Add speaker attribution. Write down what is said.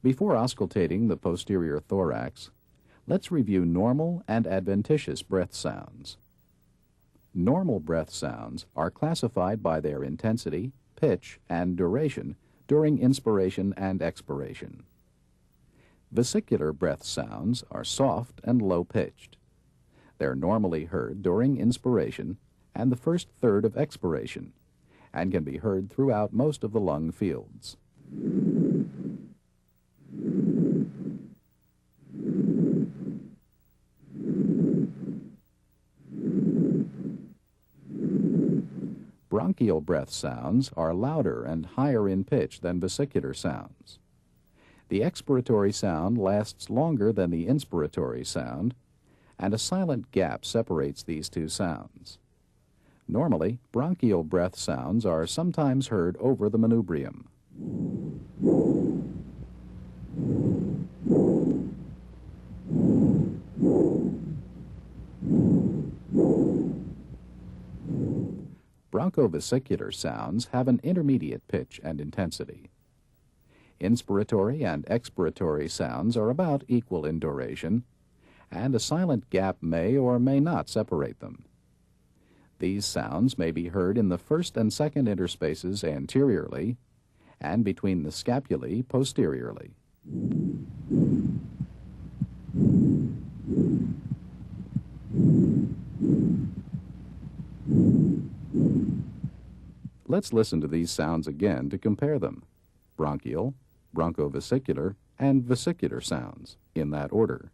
Speaker 1: Before auscultating the posterior thorax, let's review normal and adventitious breath sounds. Normal breath sounds are classified by their intensity, pitch, and duration during inspiration and expiration. Vesicular breath sounds are soft and low-pitched. They're normally heard during inspiration and the first third of expiration, and can be heard throughout most of the lung fields. Bronchial breath sounds are louder and higher in pitch than vesicular sounds. The expiratory sound lasts longer than the inspiratory sound, and a silent gap separates these two sounds. Normally, bronchial breath sounds are sometimes heard over the manubrium. Bronchovesicular sounds have an intermediate pitch and intensity. Inspiratory and expiratory sounds are about equal in duration, and a silent gap may or may not separate them. These sounds may be heard in the first and second interspaces anteriorly, and between the scapulae posteriorly. Let's listen to these sounds again to compare them: bronchial, bronchovesicular, and vesicular sounds, in that order.